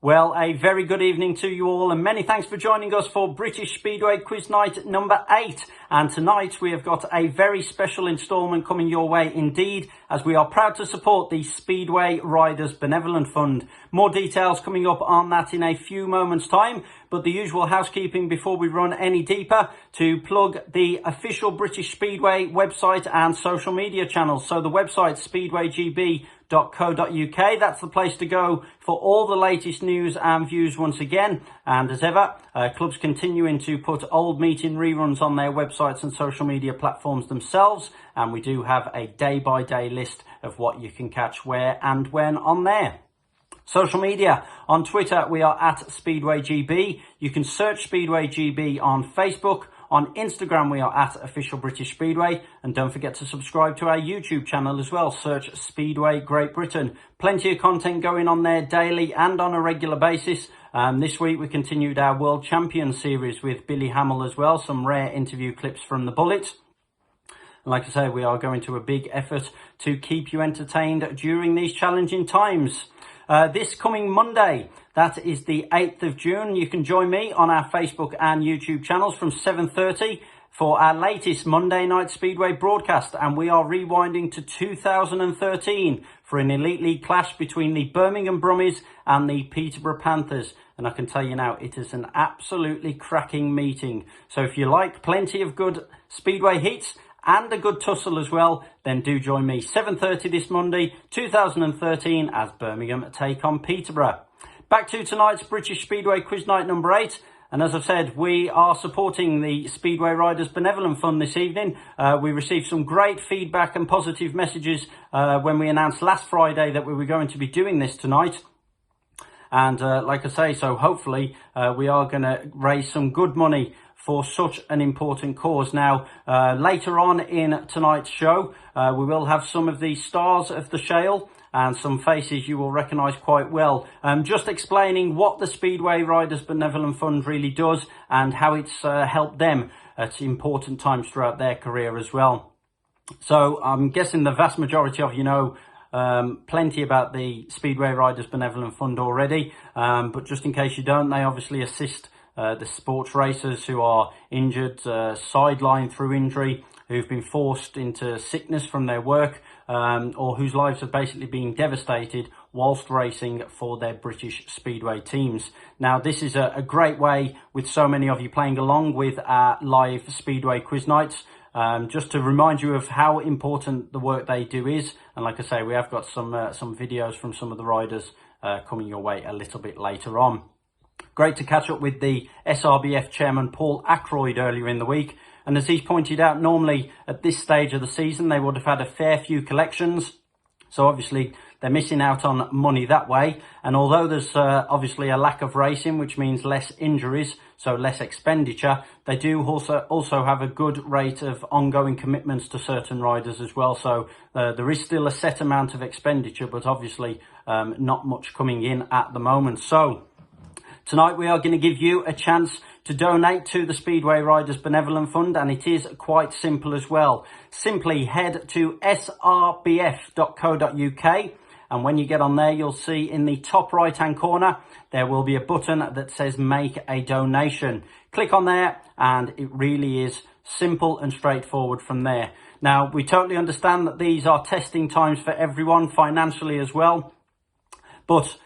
Well, a very good evening to you all, and many thanks for joining us for British Speedway Quiz Night number 8. And tonight we have got a very special instalment coming your way indeed, as we are proud to support the Speedway Riders Benevolent Fund. More details coming up on that in a few moments' time, but the usual housekeeping before we run any deeper to plug the official British Speedway website and social media channels. So the website speedwaygb.co.uk, that's the place to go for all the latest news and views once again. And as ever, clubs continuing to put old meeting reruns on their websites and social media platforms themselves, and we do have a day-by-day list of what you can catch where and when on there. Social media. On Twitter, we are at SpeedwayGB. You can search SpeedwayGB on Facebook. On Instagram, we are at Official British Speedway. And don't forget to subscribe to our YouTube channel as well. Search Speedway Great Britain. Plenty of content going on there daily and on a regular basis. This week, we continued our World Champion series with Billy Hamill as well. Some rare interview clips from the Bullet. Like I say, we are going to a big effort to keep you entertained during these challenging times. This coming Monday, that is the 8th of June, you can join me on our Facebook and YouTube channels from 7:30 for our latest Monday Night Speedway broadcast. And we are rewinding to 2013 for an Elite League clash between the Birmingham Brummies and the Peterborough Panthers. And I can tell you now, it is an absolutely cracking meeting. So if you like plenty of good Speedway hits and a good tussle as well, then do join me 7:30 this Monday 2013 as Birmingham take on Peterborough. Back to tonight's British Speedway Quiz Night number 8, and as I've said, we are supporting the Speedway Riders Benevolent Fund this evening. We received some great feedback and positive messages when we announced last Friday that we were going to be doing this tonight. And like I say, so hopefully we are going to raise some good money for such an important cause. Now, later on in tonight's show, we will have some of the stars of the Shale and some faces you will recognise quite well. Just explaining what the Speedway Riders Benevolent Fund really does and how it's helped them at important times throughout their career as well. So I'm guessing the vast majority of you know plenty about the Speedway Riders Benevolent Fund already, but just in case you don't, they obviously assist the sports racers who are injured, sidelined through injury, who've been forced into sickness from their work, or whose lives have basically been devastated whilst racing for their British Speedway teams. Now, this is a great way, with so many of you playing along with our live Speedway quiz nights, just to remind you of how important the work they do is. And like I say, we have got some videos from some of the riders coming your way a little bit later on. Great to catch up with the SRBF chairman Paul Ackroyd earlier in the week. And as he's pointed out, normally at this stage of the season, they would have had a fair few collections. So obviously they're missing out on money that way. And although there's obviously a lack of racing, which means less injuries, so less expenditure, they do also have a good rate of ongoing commitments to certain riders as well. So there is still a set amount of expenditure, but obviously not much coming in at the moment. So tonight we are going to give you a chance to donate to the Speedway Riders Benevolent Fund, and it is quite simple as well. Simply head to srbf.co.uk, and when you get on there, you'll see in the top right hand corner there will be a button that says make a donation. Click on there and it really is simple and straightforward from there. Now, we totally understand that these are testing times for everyone financially as well, but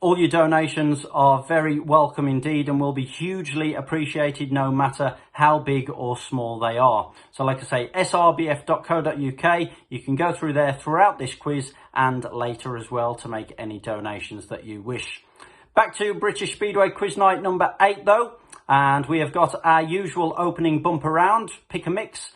all your donations are very welcome indeed and will be hugely appreciated no matter how big or small they are. So like I say, srbf.co.uk, you can go through there throughout this quiz and later as well to make any donations that you wish. Back to British Speedway Quiz Night number 8 though, and we have got our usual opening bumper round, pick a mix.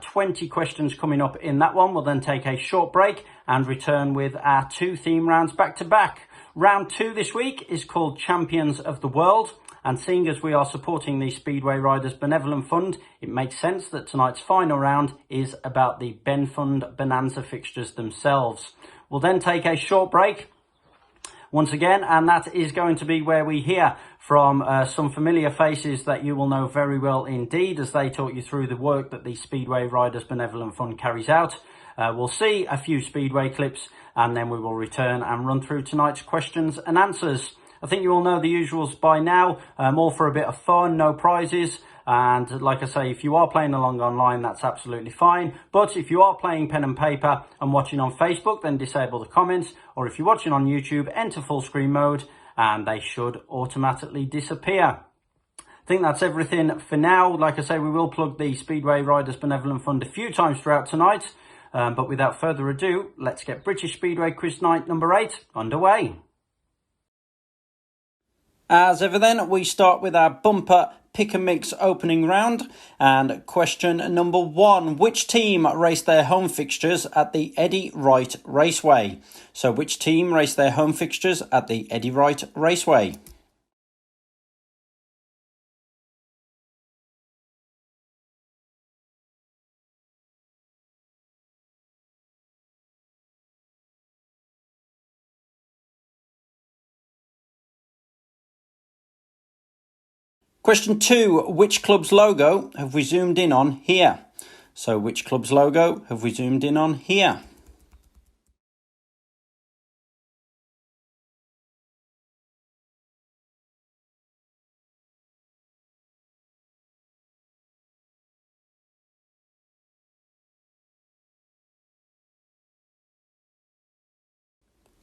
20 questions coming up in that one. We'll then take a short break and return with our 2 theme rounds back to back. Round 2 this week is called Champions of the World, and seeing as we are supporting the Speedway Riders Benevolent Fund, it makes sense that tonight's final round is about the Fund Bonanza fixtures themselves. We'll then take a short break once again, and that is going to be where we hear from some familiar faces that you will know very well indeed as they talk you through the work that the Speedway Riders Benevolent Fund carries out. We'll see a few Speedway clips and then we will return and run through tonight's questions and answers. I think you all know the usuals by now. All for a bit of fun, no prizes. And like I say, if you are playing along online, that's absolutely fine. But if you are playing pen and paper and watching on Facebook, then disable the comments. Or if you're watching on YouTube, enter full screen mode and they should automatically disappear. I think that's everything for now. Like I say, we will plug the Speedway Riders Benevolent Fund a few times throughout tonight. But without further ado, let's get British Speedway Quiz Night number 8 underway. As ever then, we start with our bumper pick and mix opening round. And question number 1, which team raced their home fixtures at the Eddie Wright Raceway? So which team raced their home fixtures at the Eddie Wright Raceway? Question 2, which club's logo have we zoomed in on here? So which club's logo have we zoomed in on here?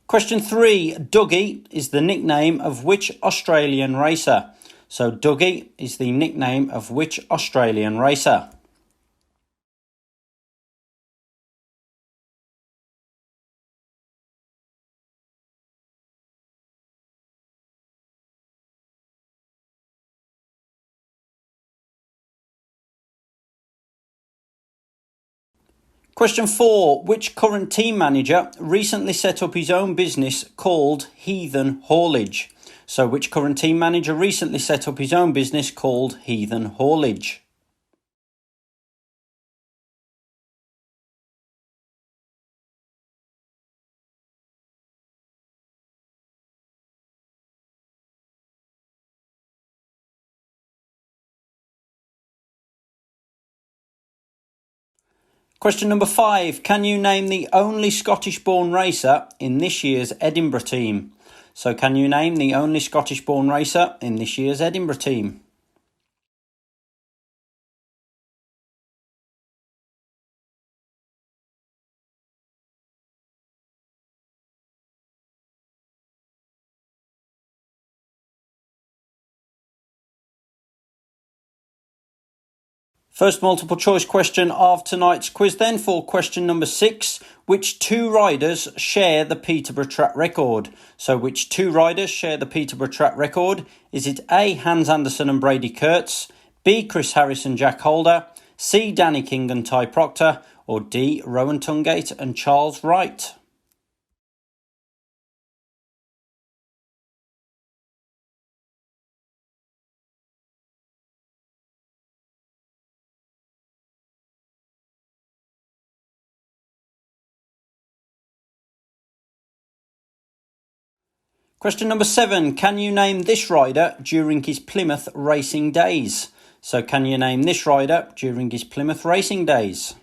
Question 3, Dougie is the nickname of which Australian racer? So Dougie is the nickname of which Australian racer? Question 4, which current team manager recently set up his own business called Heathen Haulage? So which current team manager recently set up his own business called Heathen Haulage? Question number 5. Can you name the only Scottish-born racer in this year's Edinburgh team? So can you name the only Scottish-born racer in this year's Edinburgh team? First multiple choice question of tonight's quiz then for question number 6. Which 2 riders share the Peterborough track record? So which 2 riders share the Peterborough track record? Is it A, Hans Anderson and Brady Kurtz, B, Chris Harris and Jack Holder, C, Danny King and Ty Proctor, or D, Rowan Tungate and Charles Wright? Question number 7. Can you name this rider during his Plymouth racing days? So can you name this rider during his Plymouth racing days?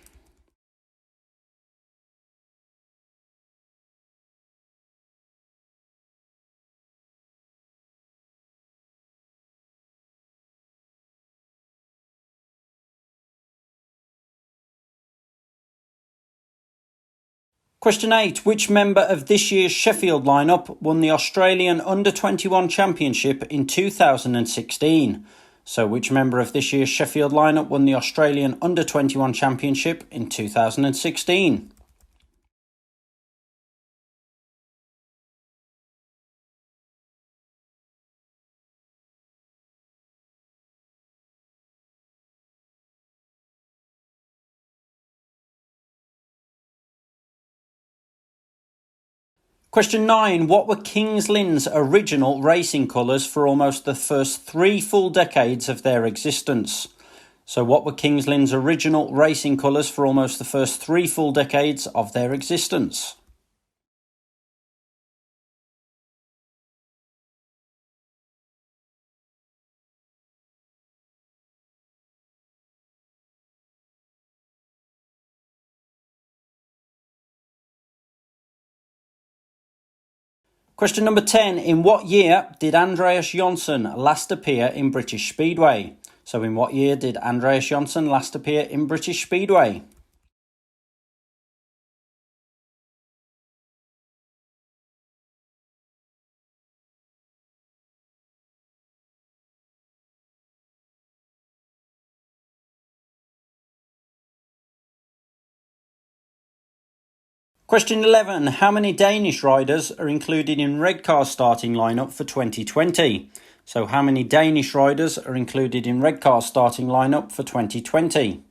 Question 8. Which member of this year's Sheffield lineup won the Australian Under-21 Championship in 2016? So which member of this year's Sheffield lineup won the Australian Under-21 Championship in 2016? Question 9. What were Kings Lynn's original racing colours for almost the first 3 full decades of their existence? So what were Kings Lynn's original racing colours for almost the first 3 full decades of their existence? Question number 10. In what year did Andreas Jonsson last appear in British Speedway? So in what year did Andreas Jonsson last appear in British Speedway? Question 11. How many Danish riders are included in Redcar's starting lineup for 2020? So how many Danish riders are included in Redcar's starting lineup for 2020?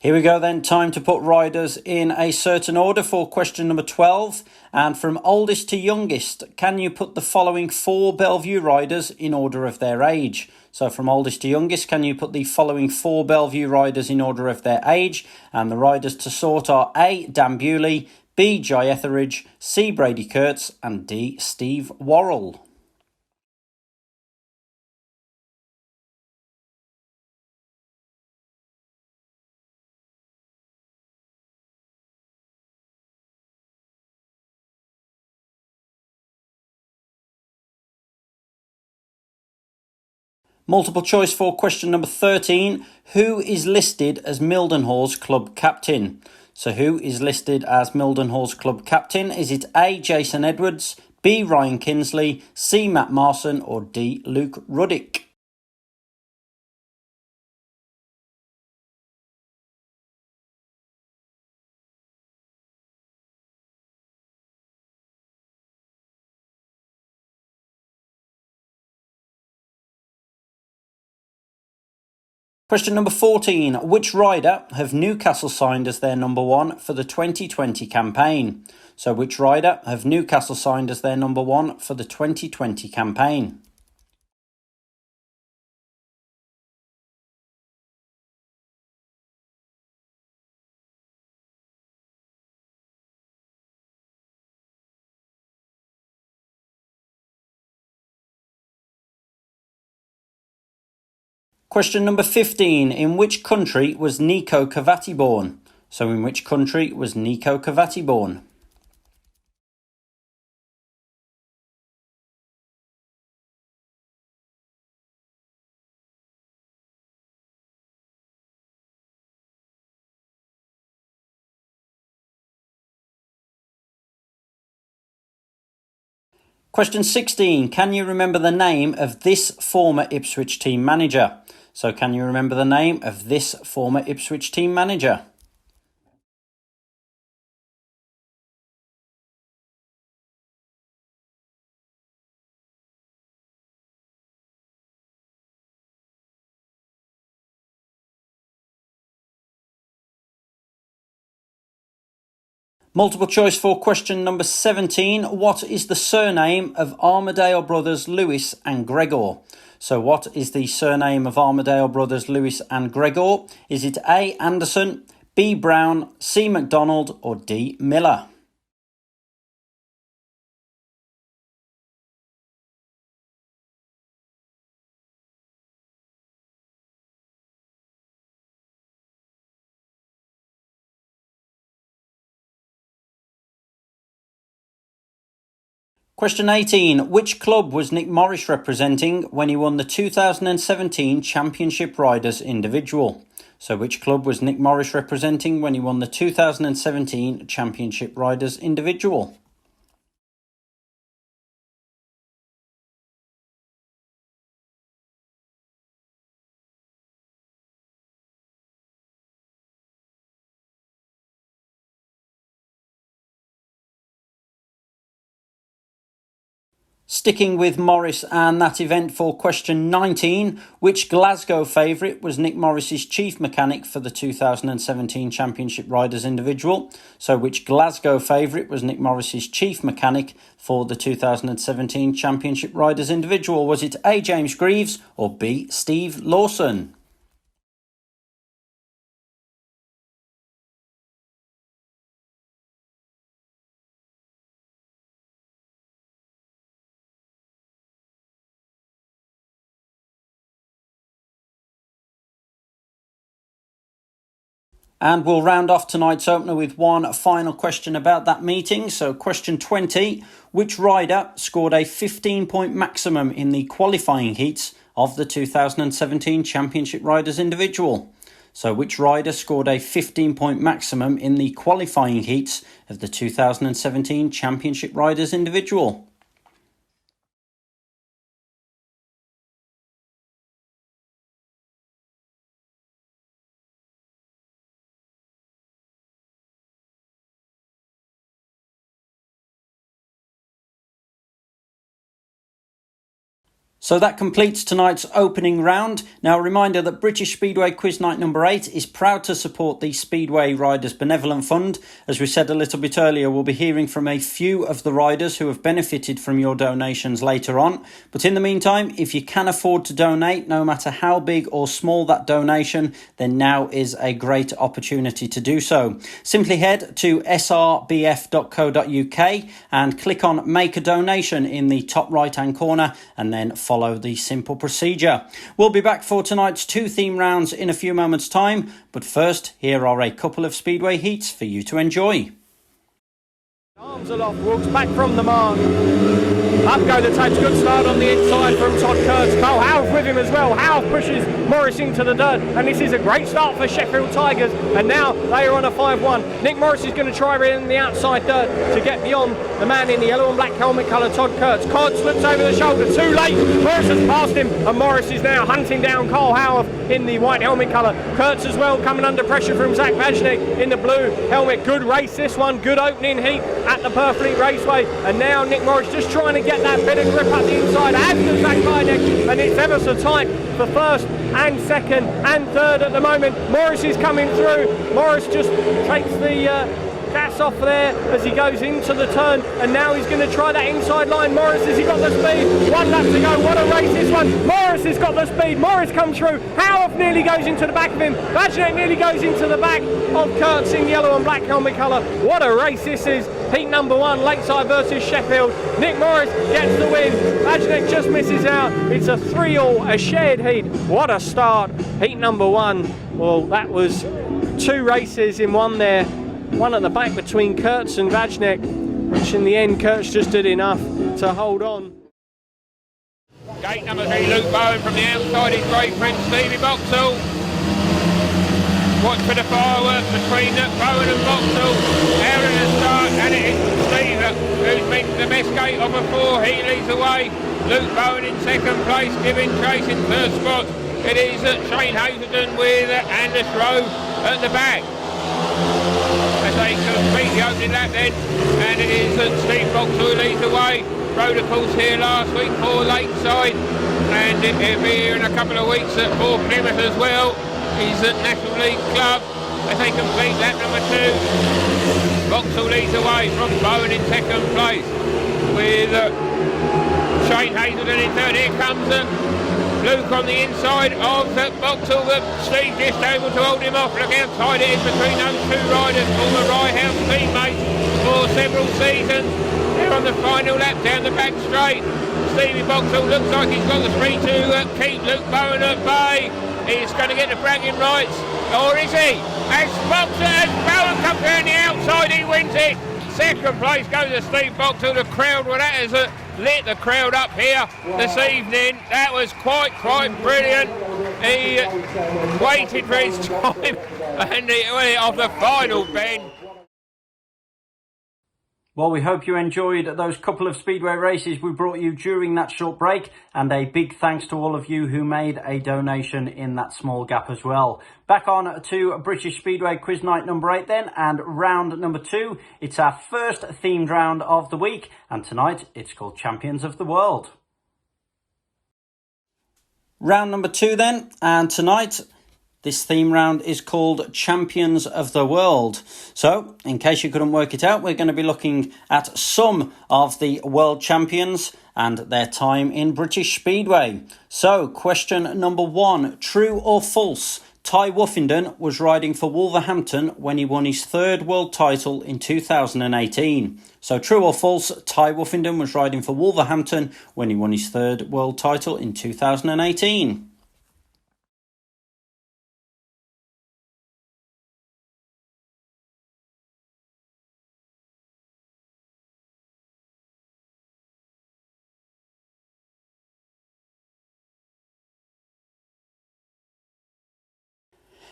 Here we go then, time to put riders in a certain order for question number 12. And from oldest to youngest, can you put the following 4 Bellevue riders in order of their age? So from oldest to youngest, can you put the following 4 Bellevue riders in order of their age? And the riders to sort are A. Dan Bewley, B. Jai Etheridge, C. Brady Kurtz, and D. Steve Worrell. Multiple choice for question number 13. Who is listed as Mildenhall's club captain? So who is listed as Mildenhall's club captain? Is it A. Jason Edwards, B. Ryan Kinsley, C. Matt Marson, or D. Luke Ruddick? Question number 14. Which rider have Newcastle signed as their number 1 for the 2020 campaign? So which rider have Newcastle signed as their number 1 for the 2020 campaign? Question number 15. In which country was Nico Cavati born? So in which country was Nico Cavati born? Question 16. Can you remember the name of this former Ipswich team manager? So can you remember the name of this former Ipswich team manager? Multiple choice for question number 17. What is the surname of Armadale brothers Lewis and Gregor? So what is the surname of Armadale brothers Lewis and Gregor? Is it A. Anderson, B. Brown, C. McDonald, or D. Miller? Question 18. Which club was Nick Morris representing when he won the 2017 Championship Riders Individual? So which club was Nick Morris representing when he won the 2017 Championship Riders Individual? Sticking with Morris and that event for question 19, which Glasgow favourite was Nick Morris's chief mechanic for the 2017 Championship Riders Individual? So which Glasgow favourite was Nick Morris's chief mechanic for the 2017 Championship Riders Individual? Was it A. James Greaves or B. Steve Lawson? And we'll round off tonight's opener with one final question about that meeting. So question 20, which rider scored a 15-point maximum in the qualifying heats of the 2017 Championship Riders Individual? So which rider scored a 15-point maximum in the qualifying heats of the 2017 Championship Riders Individual? So that completes tonight's opening round. Now a reminder that British Speedway Quiz Night number 8 is proud to support the Speedway Riders Benevolent Fund. As we said a little bit earlier, we'll be hearing from a few of the riders who have benefited from your donations later on. But in the meantime, if you can afford to donate, no matter how big or small that donation, then now is a great opportunity to do so. Simply head to srbf.co.uk and click on Make a Donation in the top right-hand corner and then follow the simple procedure. We'll be back for tonight's 2 theme rounds in a few moments' time, but first, here are a couple of Speedway heats for you to enjoy. Arms aloft, walks back from the mark. Up go the tapes, good start on the inside from Todd Kurtz. Cole Howth with him as well. Howth pushes Morris into the dirt, and this is a great start for Sheffield Tigers, and now they are on a 5-1. Nick Morris is going to try in the outside dirt to get beyond the man in the yellow and black helmet colour, Todd Kurtz. Kurtz looks over the shoulder, too late. Morris has passed him, and Morris is now hunting down Cole Howth in the white helmet colour. Kurtz as well coming under pressure from Zach Vajnik in the blue helmet. Good race this one, good opening heat at the Purfleet Raceway, and now Nick Morris just trying to get that bit of grip up the inside, as does Zach Vajnik, and it's ever so tight for first and second and third at the moment. Morris is coming through. Morris just takes the gas off there as he goes into the turn, and now he's going to try that inside line. Morris, has he got the speed? 1 lap to go. What a race this one. Morris has got the speed. Morris comes through. Howth nearly goes into the back of him. Vajnik nearly goes into the back of Kurtz in yellow and black helmet colour. What a race this is. Heat number 1, Lakeside versus Sheffield. Nick Morris gets the win. Vajnik just misses out. It's a 3-all, a shared heat. What a start. Heat number 1. Well, that was 2 races in one there. One at the back between Kurtz and Vajnik, which in the end Kurtz just did enough to hold on. Gate number 3, Luke Bowen from the outside, his great friend Stevie Boxall. Watch for the fireworks between Bowen and Boxall. Out in the start, and it is Steve who's been the best gate of the 4. He leads away. Luke Bowen in second place, giving chase in third spot. It is Shane Hazelden with Anders Rowe at the back. As they complete the opening lap then, and it is Steve Boxall who leads the way. Rode a course here last week for Lakeside, and it'll be here in a couple of weeks for Plymouth as well. He's at National League Club as they complete lap number 2. Boxall leads the way from Bowen in second place with Shane Hazelden in third. Here comes Luke on the inside of Boxall, but Steve just able to hold him off. Look how tight it is between those 2 riders, former Rye House teammates for several seasons. They're on the final lap down the back straight. Stevie Boxall looks like he's got the speed to keep Luke Bowen at bay. He's going to get the bragging rights, or is he? As Bowen comes around the outside, he wins it. Second place goes to Steve Boxall. The crowd, well, that has lit the crowd up here this evening. That was quite brilliant. He waited for his time and he went off the final bend. Well, we hope you enjoyed those couple of Speedway races we brought you during that short break, and a big thanks to all of you who made a donation in that small gap as well. Back on to British Speedway Quiz Night number 8 then, and round number 2. It's our first themed round of the week, and tonight it's called Champions of the World. Round number 2 then, and tonight this theme round is called Champions of the World. So, in case you couldn't work it out, we're going to be looking at some of the world champions and their time in British Speedway. So, question number 1, true or false? Ty Wuffenden was riding for Wolverhampton when he won his 3rd world title in 2018. So, true or false? Ty Wuffenden was riding for Wolverhampton when he won his 3rd world title in 2018.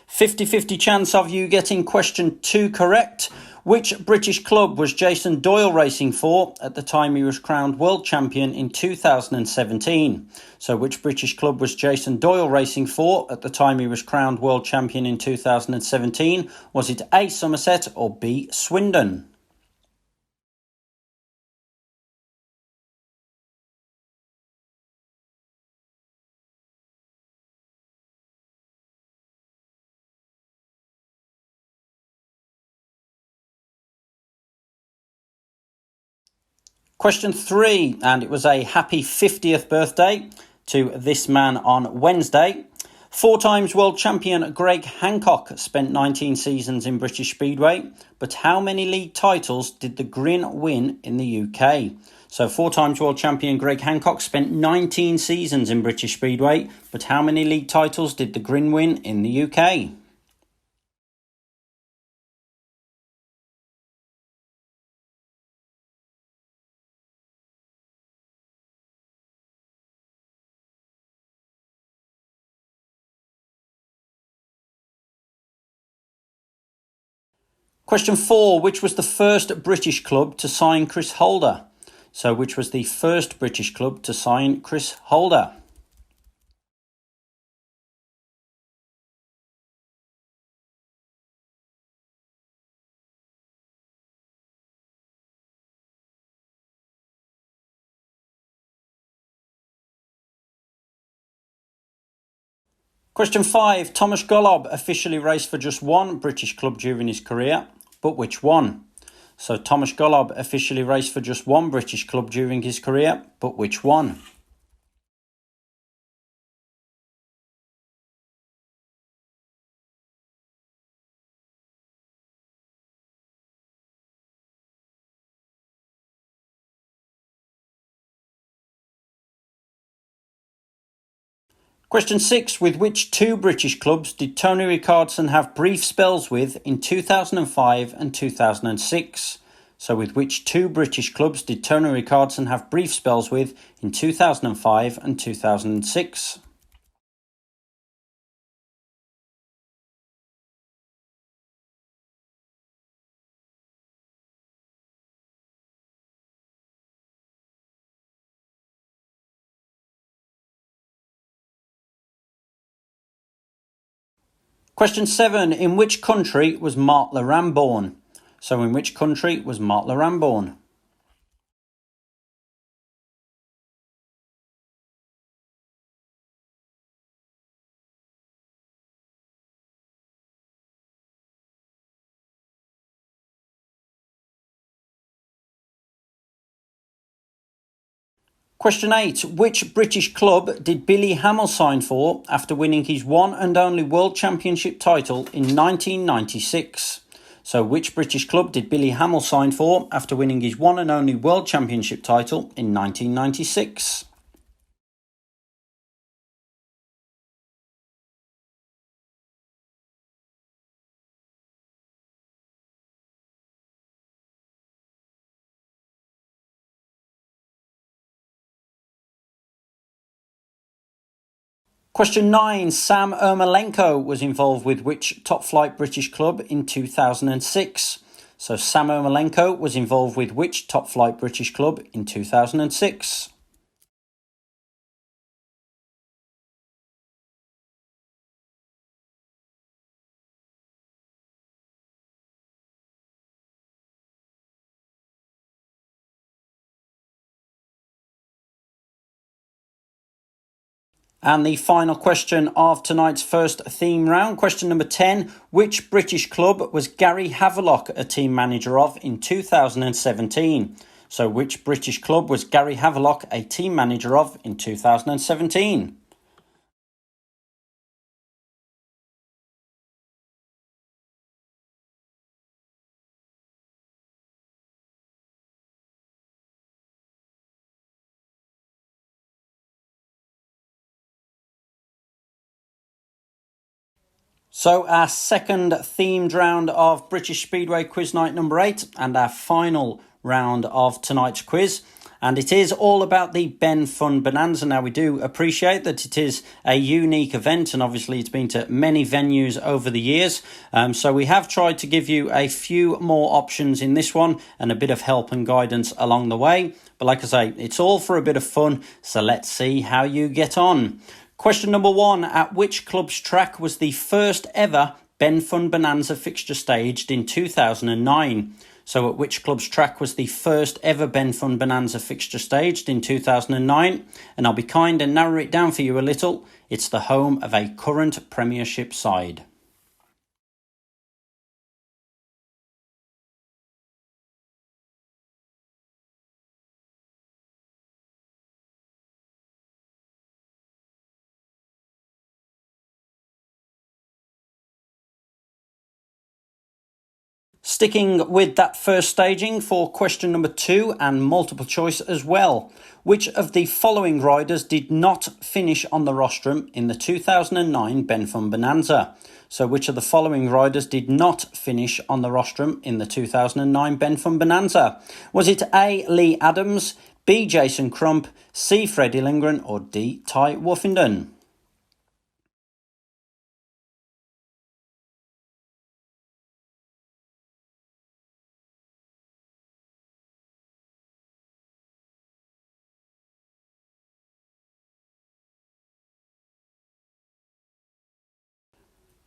50-50 chance of you getting question 2 correct. Which British club was Jason Doyle racing for at the time he was crowned world champion in 2017? So which British club was Jason Doyle racing for at the time he was crowned world champion in 2017? Was it A, Somerset, or B, Swindon? Question 3, and it was a happy 50th birthday to this man on Wednesday. 4 times world champion Greg Hancock spent 19 seasons in British Speedway, but how many league titles did the Grin win in the UK? So 4 times world champion Greg Hancock spent 19 seasons in British Speedway, but how many league titles did the Grin win in the UK? Question 4, which was the first British club to sign Chris Holder? So which was the first British club to sign Chris Holder? Question 5. Thomas Golob officially raced for just one British club during his career, but which one? So Thomas Golob officially raced for just one British club during his career, but which one? Question 6. With which 2 British clubs did Tony Ricardson have brief spells with in 2005 and 2006? So with which 2 British clubs did Tony Ricardson have brief spells with in 2005 and 2006? Question 7. In which country was Mark Laram born? So in which country was Mark Laram born? Question 8. Which British club did Billy Hamill sign for after winning his one and only World Championship title in 1996? So which British club did Billy Hamill sign for after winning his one and only World Championship title in 1996? Question 9. Sam Ermolenko was involved with which top flight British club in 2006? So Sam Ermolenko was involved with which top flight British club in 2006? And the final question of tonight's first theme round, question number 10. Which British club was Gary Havelock a team manager of in 2017? So which British club was Gary Havelock a team manager of in 2017? So our second themed round of British Speedway quiz night number 8 and our final round of tonight's quiz. and it is all about the Ben Fund Bonanza. Now, we do appreciate that it is a unique event, and obviously it's been to many venues over the years. So we have tried to give you a few more options in this one and a bit of help and guidance along the way. But like I say, it's all for a bit of fun, so let's see how you get on. Question number 1, at which club's track was the first ever Ben Fund Bonanza fixture staged in 2009? So at which club's track was the first ever Ben Fund Bonanza fixture staged in 2009? And I'll be kind and narrow it down for you a little. It's the home of a current Premiership side. Sticking with that first staging for question number 2 and multiple choice as well. Which of the following riders did not finish on the rostrum in the 2009 Ben Fund Bonanza? So which of the following riders did not finish on the rostrum in the 2009 Ben Fund Bonanza? Was it A. Lee Adams, B. Jason Crump, C. Freddie Lindgren, or D. Ty Woofenden?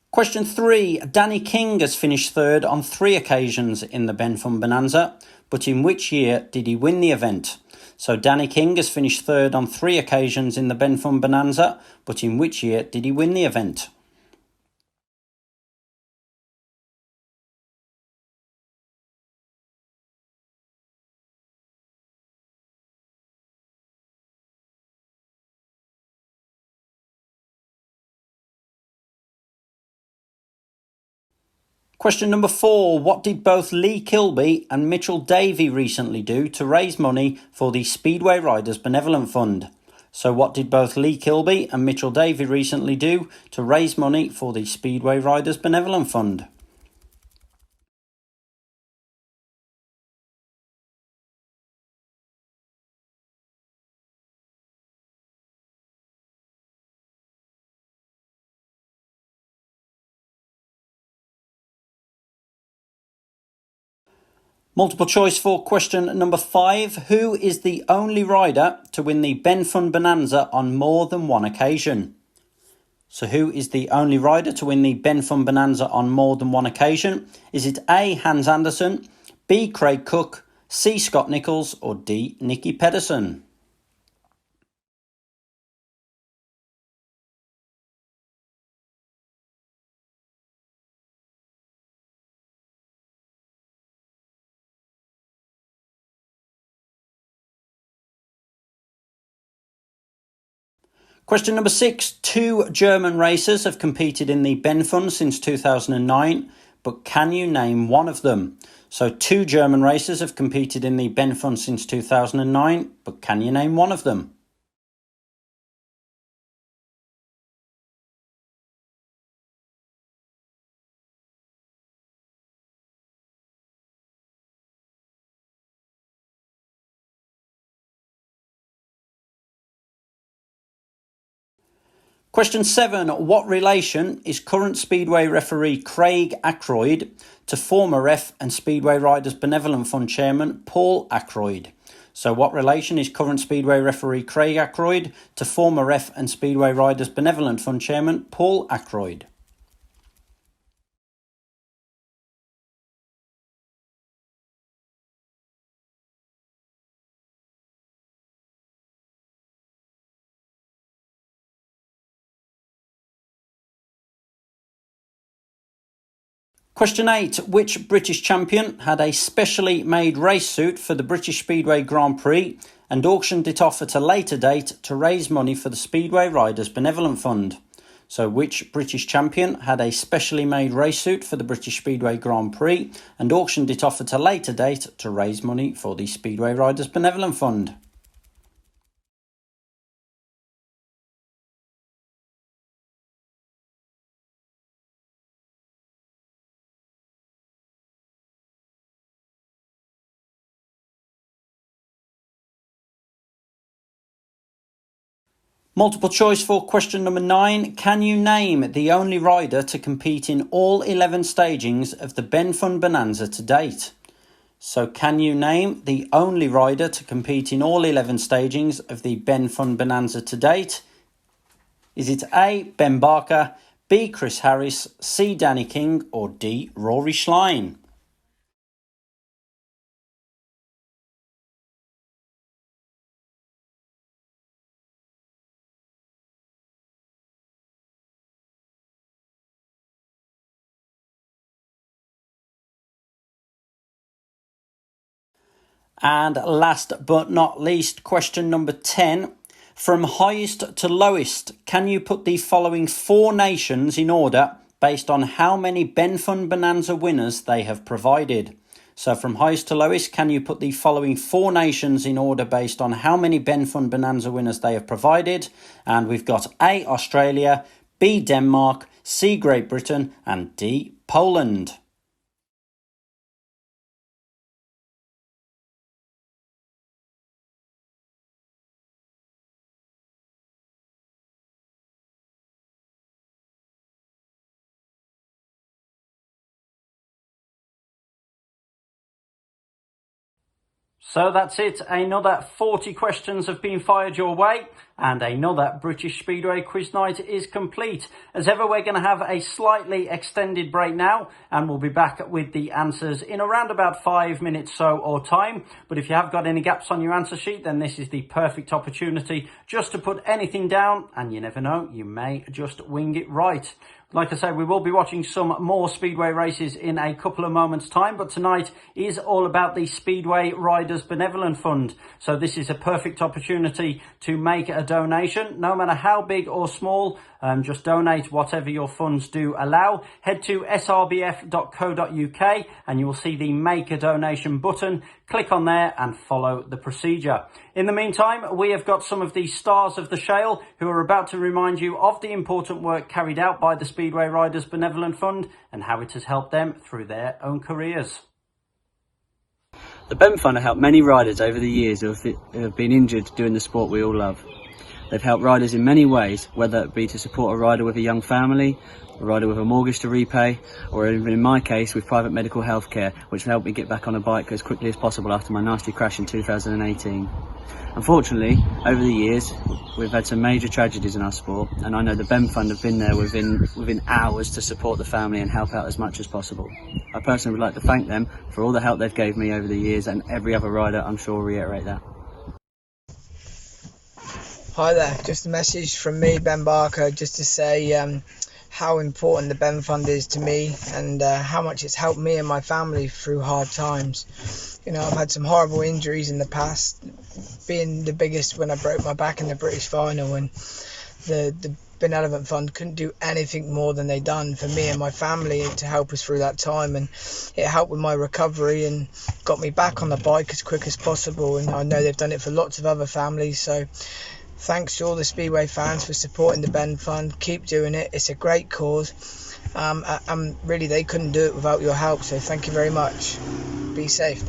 Question 3. Danny King has finished third on 3 occasions in the Ben Fund Bonanza, but in which year did he win the event? So Danny King has finished third on 3 occasions in the Ben Fund Bonanza, but in which year did he win the event? Question number 4. What did both Lee Kilby and Mitchell Davey recently do to raise money for the Speedway Riders Benevolent Fund? So what did both Lee Kilby and Mitchell Davey recently do to raise money for the Speedway Riders Benevolent Fund? Multiple choice for question number 5. Who is the only rider to win the Ben Fund Bonanza on more than one occasion? So who is the only rider to win the Ben Fund Bonanza on more than one occasion? Is it A. Hans Andersen, B. Craig Cook, C. Scott Nichols, or D. Nicky Pedersen? Question number 6. 2 German racers have competed in the Ben Fund since 2009, but can you name one of them? So 2 German racers have competed in the Ben Fund since 2009, but can you name one of them? Question 7. What relation is current Speedway referee Craig Ackroyd to former ref and Speedway Riders Benevolent Fund chairman Paul Ackroyd? So what relation is current Speedway referee Craig Ackroyd to former ref and Speedway Riders Benevolent Fund chairman Paul Ackroyd? Question 8. Which British champion had a specially made race suit for the British Speedway Grand Prix and auctioned it off at a later date to raise money for the Speedway Riders Benevolent Fund? So which British champion had a specially made race suit for the British Speedway Grand Prix and auctioned it off at a later date to raise money for the Speedway Riders Benevolent Fund? Multiple choice for question number 9. Can you name the only rider to compete in all 11 stagings of the Fund Bonanza to date? So can you name the only rider to compete in all 11 stagings of the Fund Bonanza to date? Is it A, Ben Barker, B, Chris Harris, C, Danny King, or D, Rory Schlein? And last but not least, question number 10. From highest to lowest, can you put the following 4 nations in order based on how many Fund Bonanza winners they have provided? So from highest to lowest, can you put the following 4 nations in order based on how many Fund Bonanza winners they have provided? And we've got A, Australia, B, Denmark, C, Great Britain, and D, Poland. So that's it. Another 40 questions have been fired your way, and another British Speedway quiz night is complete. As ever, we're going to have a slightly extended break now, and we'll be back with the answers in around about 5 minutes so or time. But if you have got any gaps on your answer sheet, then this is the perfect opportunity just to put anything down, and you never know, you may just wing it right. Like I said, we will be watching some more Speedway races in a couple of moments' time, but tonight is all about the Speedway Riders Benevolent Fund. So this is a perfect opportunity to make a donation, no matter how big or small. Just donate whatever your funds do allow. Head to srbf.co.uk and you will see the Make a Donation button. Click on there and follow the procedure. In the meantime, we have got some of the stars of the Shale who are about to remind you of the important work carried out by the Speedway Riders Benevolent Fund and how it has helped them through their own careers. The Ben Fund have helped many riders over the years who have been injured doing the sport we all love. They've helped riders in many ways, whether it be to support a rider with a young family, a rider with a mortgage to repay, or even in my case with private medical health care, which helped me get back on a bike as quickly as possible after my nasty crash in 2018. Unfortunately, over the years, we've had some major tragedies in our sport, and I know the Ben Fund have been there within hours to support the family and help out as much as possible. I personally would like to thank them for all the help they've gave me over the years, and every other rider I'm sure will reiterate that. Hi there, just a message from me, Ben Barker, just to say how important the Ben Fund is to me and how much it's helped me and my family through hard times. You know, I've had some horrible injuries in the past, being the biggest when I broke my back in the British final, and the Benevolent Fund couldn't do anything more than they done for me and my family to help us through that time, and it helped with my recovery and got me back on the bike as quick as possible, and I know they've done it for lots of other families. So thanks to all the Speedway fans for supporting the Ben Fund. Keep doing it. It's a great cause. Really, they couldn't do it without your help. So thank you very much. Be safe.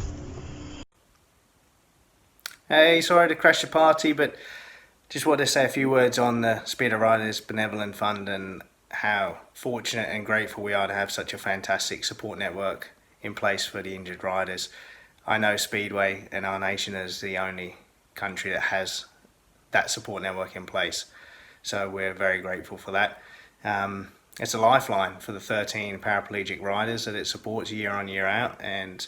Hey, sorry to crash the party, but just wanted to say a few words on the Speedway Riders Benevolent Fund and how fortunate and grateful we are to have such a fantastic support network in place for the injured riders. I know Speedway and our nation is the only country that has that support network in place, so we're very grateful for that. It's a lifeline for the 13 paraplegic riders that it supports year on year out, and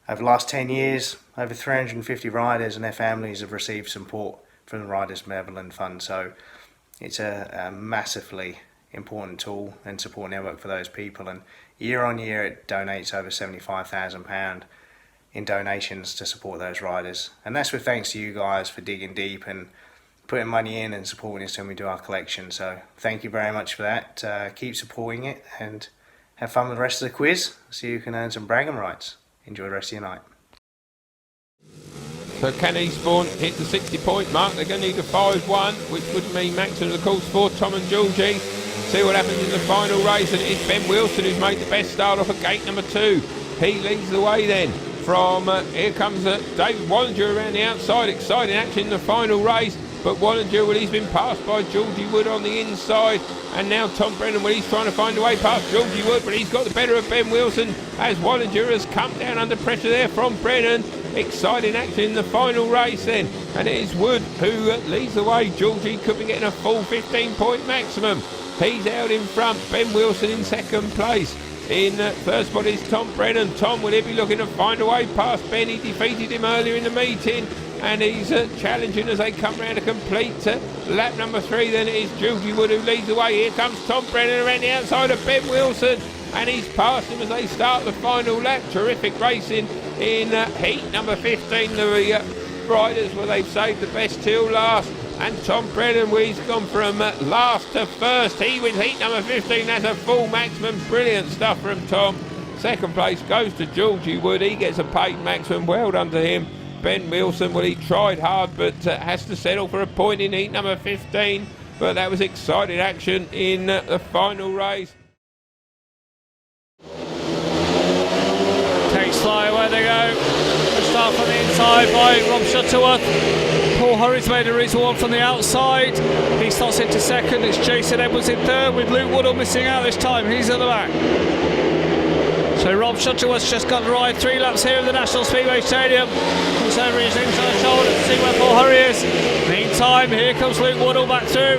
over the last 10 years over 350 riders and their families have received support from the Riders Benevolent Fund, so it's a massively important tool and support network for those people, and year on year it donates over £75,000 in donations to support those riders, and that's with thanks to you guys for digging deep and putting money in and supporting us when we do our collection. So thank you very much for that. Keep supporting it and have fun with the rest of the quiz so you can earn some bragging rights. Enjoy the rest of your night. So can Eastbourne hit the 60-point mark? They're going to need a 5-1, which would mean maximum of the course for Tom and Georgie. See what happens in the final race, and it's Ben Wilson who's made the best start off at gate number 2. He leads the way then. From here comes David Wallinger around the outside. Exciting action in the final race. but Wallinger, well, he's been passed by Georgie Wood on the inside, and now Tom Brennan, well, he's trying to find a way past Georgie Wood, but he's got the better of Ben Wilson as Wallinger has come down under pressure there from Brennan. Exciting action in the final race then, and it is Wood who leads the way. Georgie could be getting a full 15-point maximum. He's out in front. Ben Wilson in second place. In third spot is Tom Brennan. Tom, will he be looking to find a way past Ben? He defeated him earlier in the meeting, and he's challenging as they come round to complete lap number 3. Then it is Georgie Wood who leads the way. Here comes Tom Brennan around the outside of Ben Wilson, and he's past him as they start the final lap. Terrific racing in heat number 15. The riders, well, they've saved the best till last. And Tom Brennan, well, he's gone from last to first. He wins heat number 15. That's a full maximum. Brilliant stuff from Tom. Second place goes to Georgie Wood. He gets a paid maximum. Well done to him. Ben Wilson, well, he tried hard, but has to settle for a point in heat number 15. But that was exciting action in the final race. Takes fly away they go. A start from the inside by Rob Shuttleworth. Paul Hurry's made a reasonable one from the outside. He slots into second. It's Jason Edwards in third, with Luke Woodall missing out this time. He's at the back. So Rob Shuttleworth's just got to ride 3 laps here at the National Speedway Stadium. Looks over his inside shoulder to see where Paul Hurry is. Meantime, here comes Luke Woodall back through.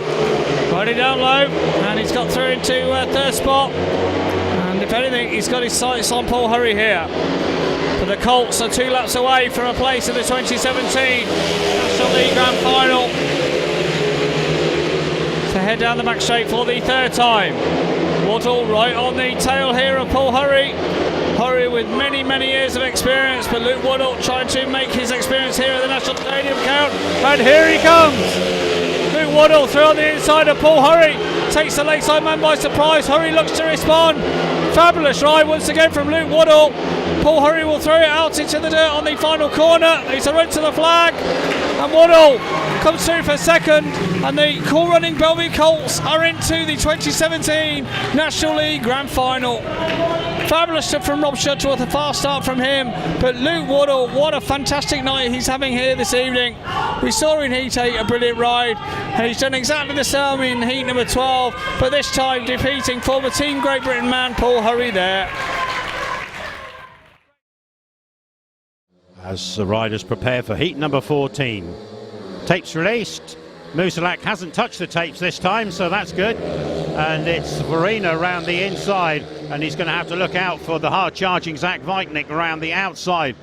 Riding down low, and he's got through into third spot. And if anything, he's got his sights on Paul Hurry here. But the Colts are 2 laps away from a place in the 2017 National League Grand Final. To head down the back straight for the 3rd time. Waddle right on the tail here of Paul Hurry. Hurry with many, many years of experience, but Luke Waddle trying to make his experience here at the National Stadium count. And here he comes. Luke Waddle through on the inside of Paul Hurry. Takes the lakeside man by surprise. Hurry looks to respond. Fabulous ride once again from Luke Waddle. Paul Hurry will throw it out into the dirt on the final corner. It's a run to the flag, and Waddle comes through for second, and the Cool Running Bellevue Colts are into the 2017 National League Grand Final. Fabulous stuff from Rob Shuttleworth, a fast start from him, but Luke Waddle, what a fantastic night he's having here this evening. We saw in Heat 8 a brilliant ride, and he's done exactly the same in Heat number 12, but this time defeating former Team Great Britain man Paul Hurry there. As the riders prepare for heat number 14. Tapes released. Musalak hasn't touched the tapes this time, so that's good. And it's Verena around the inside, and he's going to have to look out for the hard-charging Zach Weiknick around the outside.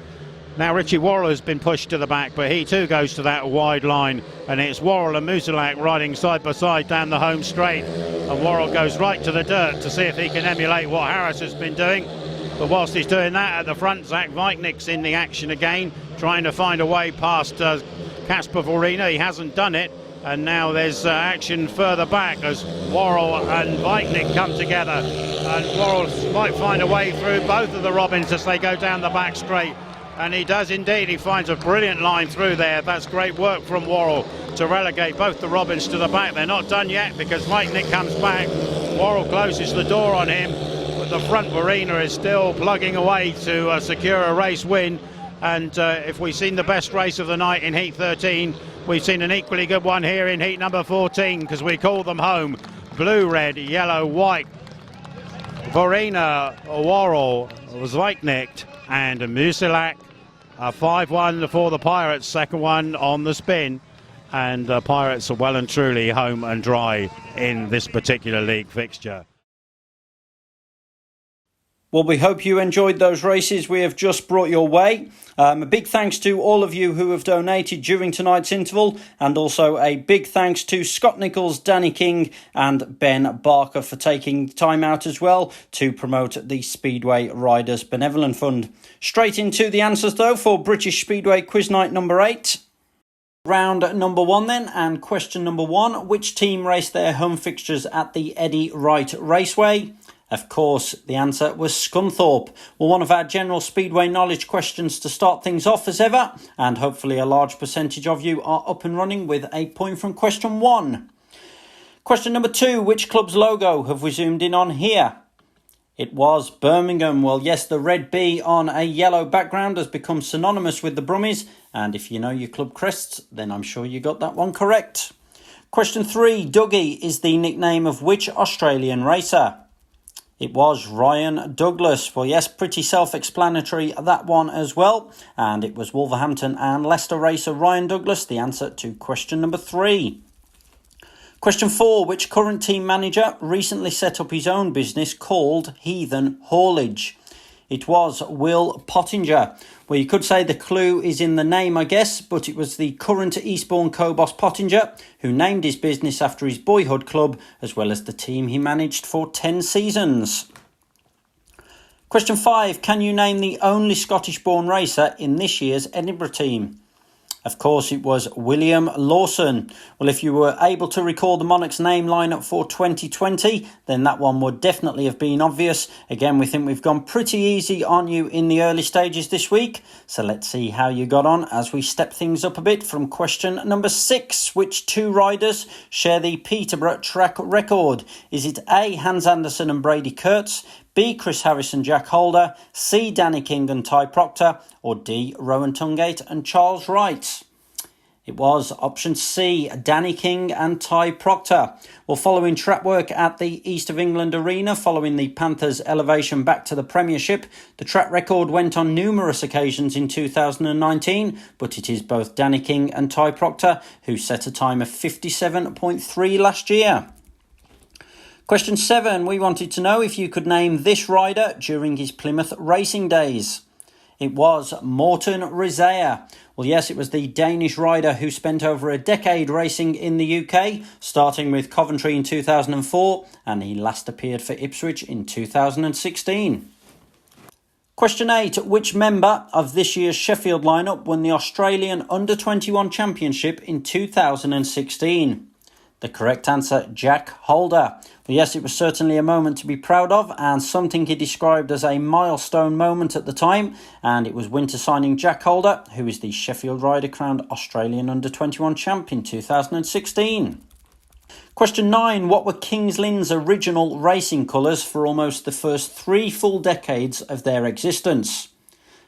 Now Richie Worrell has been pushed to the back, but he too goes to that wide line, and it's Worrell and Musalak riding side by side down the home straight, and Worrell goes right to the dirt to see if he can emulate what Harris has been doing. But whilst he's doing that, at the front, Zach Weiknick's in the action again, trying to find a way past Casper Verena. He hasn't done it, and now there's action further back as Worrell and Weiknick come together, and Worrell might find a way through both of the Robins as they go down the back straight, and he does indeed. He finds a brilliant line through there. That's great work from Worrell to relegate both the Robins to the back. They're not done yet because Weiknick comes back. Worrell closes the door on him. The front Verena is still plugging away to secure a race win, and if we've seen the best race of the night in Heat 13, we've seen an equally good one here in Heat number 14, because we call them home. Blue, red, yellow, white. Verena, Worrell, Weiknick and Musalak. 5-1 for the Pirates, second one on the spin, and Pirates are well and truly home and dry in this particular league fixture. Well, we hope you enjoyed those races we have just brought your way. A big thanks to all of you who have donated during tonight's interval, and also a big thanks to Scott Nichols, Danny King and Ben Barker for taking time out as well to promote the Speedway Riders Benevolent Fund. Straight into the answers though for British Speedway Quiz Night number 8. Round number 1 then, and question number 1. Which team raced their home fixtures at the Eddie Wright Raceway? Of course, the answer was Scunthorpe. Well, one of our general Speedway knowledge questions to start things off as ever, and hopefully a large percentage of you are up and running with a point from question 1. Question number 2, which club's logo have we zoomed in on here? It was Birmingham. Well, yes, the red B on a yellow background has become synonymous with the Brummies, and if you know your club crests, then I'm sure you got that one correct. Question 3, Dougie is the nickname of which Australian racer? It was Ryan Douglas. Well, yes, pretty self-explanatory, that one as well. And it was Wolverhampton and Leicester racer Ryan Douglas, the answer to question number 3. Question 4, which current team manager recently set up his own business called Heathen Haulage? It was Will Pottinger. Well, you could say the clue is in the name, I guess, but it was the current Eastbourne co-boss Pottinger who named his business after his boyhood club, as well as the team he managed for 10 seasons. Question 5, can you name the only Scottish-born racer in this year's Edinburgh team? Of course, it was William Lawson. Well, if you were able to recall the Monarchs name lineup for 2020, then that one would definitely have been obvious. Again, we think we've gone pretty easy on you in the early stages this week. So let's see how you got on as we step things up a bit from question number 6. Which 2 riders share the Peterborough track record? Is it A, Hans Anderson and Brady Kurtz, B, Chris Harris and Jack Holder, C, Danny King and Ty Proctor, or D, Rowan Tungate and Charles Wright? It was option C, Danny King and Ty Proctor. Well, following track work at the East of England Arena, following the Panthers' elevation back to the Premiership, the track record went on numerous occasions in 2019, but it is both Danny King and Ty Proctor who set a time of 57.3 last year. Question 7, we wanted to know if you could name this rider during his Plymouth racing days. It was Morten Rizea. Well, yes, it was the Danish rider who spent over a decade racing in the UK, starting with Coventry in 2004, and he last appeared for Ipswich in 2016. Question 8, which member of this year's Sheffield lineup won the Australian Under-21 Championship in 2016? The correct answer, Jack Holder. Well, yes, it was certainly a moment to be proud of and something he described as a milestone moment at the time, and it was winter signing Jack Holder, who is the Sheffield rider crowned Australian Under-21 champ in 2016. Question 9, what were Kings Lynn's original racing colours for almost the first 3 full decades of their existence?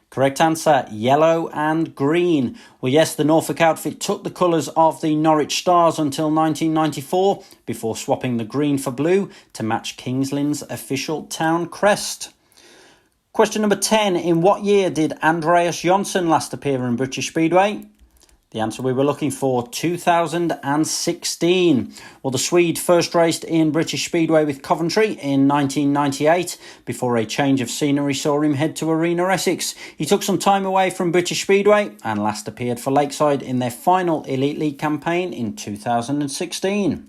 Correct answer, yellow and green. Well, yes, the Norfolk outfit took the colours of the Norwich Stars until 1994, before swapping the green for blue to match Kings Lynn's official town crest. Question number 10, in what year did Andreas Jonsson last appear in British Speedway? The answer we were looking for, 2016. Well, the Swede first raced in British Speedway with Coventry in 1998. Before a change of scenery saw him head to Arena Essex. He took some time away from British Speedway and last appeared for Lakeside in their final Elite League campaign in 2016.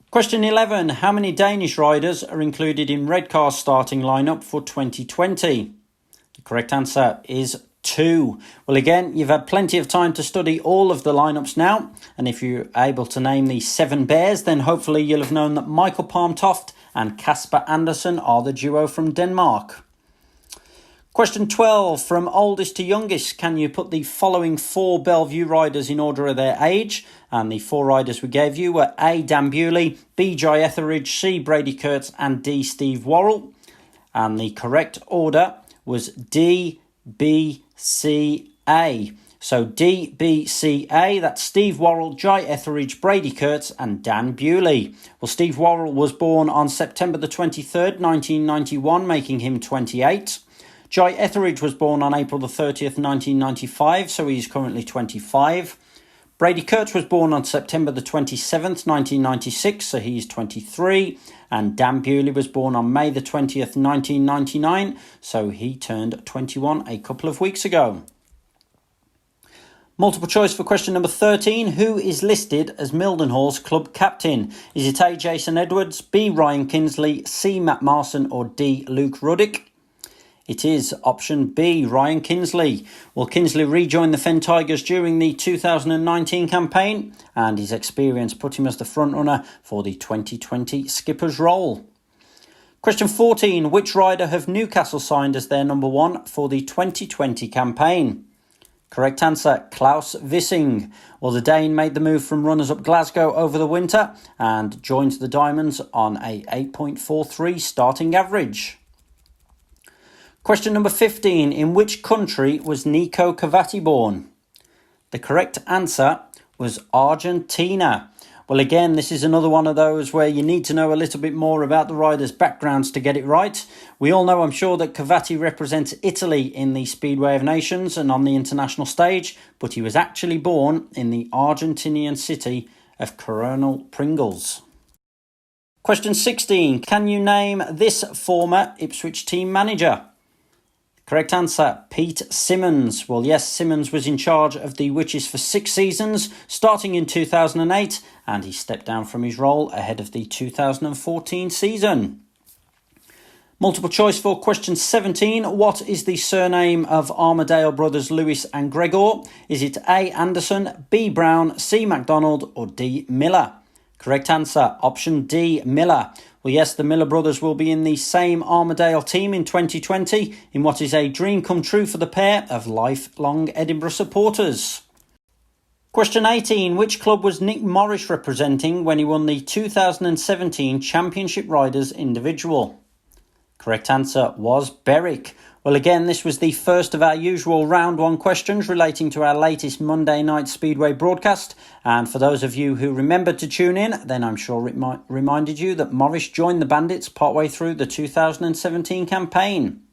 Question 11, how many Danish riders are included in Redcar's starting lineup for 2020? The correct answer is 2. Well, again, you've had plenty of time to study all of the lineups now, and if you're able to name the 7 Bears, then hopefully you'll have known that Michael Palmtoft and Kasper Andersen are the duo from Denmark. Question 12, from oldest to youngest, can you put the following 4 Bellevue riders in order of their age? And the 4 riders we gave you were A, Dan Bewley, B, Jai Etheridge, C, Brady Kurtz, and D, Steve Worrell. And the correct order was D, B, C, A. So D, B, C, A, that's Steve Worrell, Jai Etheridge, Brady Kurtz and Dan Bewley. Well, Steve Worrell was born on September the 23rd, 1991, making him 28. Jai Etheridge was born on April the 30th, 1995, so he's currently 25. Brady Kurtz was born on September the 27th, 1996, so he's 23. And Dan Bewley was born on May the 20th, 1999, so he turned 21 a couple of weeks ago. Multiple choice for question number 13. Who is listed as Mildenhall's club captain? Is it A, Jason Edwards, B, Ryan Kinsley, C, Matt Marson, or D, Luke Ruddick? It is option B, Ryan Kinsley. Well, Kinsley rejoined the Fen Tigers during the 2019 campaign, and his experience put him as the frontrunner for the 2020 skipper's role. Question 14, which rider have Newcastle signed as their number 1 for the 2020 campaign? Correct answer, Klaus Wissing. Well, the Dane made the move from runners-up Glasgow over the winter and joined the Diamonds on a 8.43 starting average. Question number 15. In which country was Nico Cavati born? The correct answer was Argentina. Well, again, this is another one of those where you need to know a little bit more about the riders' backgrounds to get it right. We all know, I'm sure, that Cavati represents Italy in the Speedway of Nations and on the international stage, but he was actually born in the Argentinian city of Coronel Pringles. Question 16. Can you name this former Ipswich team manager? Correct answer, Pete Simmons. Well, yes, Simmons was in charge of the Witches for 6 seasons, starting in 2008, and he stepped down from his role ahead of the 2014 season. Multiple choice for question 17. What is the surname of Armadale brothers Lewis and Gregor? Is it A. Anderson, B. Brown, C. MacDonald, or D. Miller? Correct answer, option D, Miller. Well, yes, the Miller brothers will be in the same Armadale team in 2020 in what is a dream come true for the pair of lifelong Edinburgh supporters. Question 18. Which club was Nick Morris representing when he won the 2017 Championship Riders Individual? Correct answer was Berwick. Well, again, this was the first of our usual round 1 questions relating to our latest Monday night Speedway broadcast. And for those of you who remembered to tune in, then I'm sure it reminded you that Morris joined the Bandits partway through the 2017 campaign.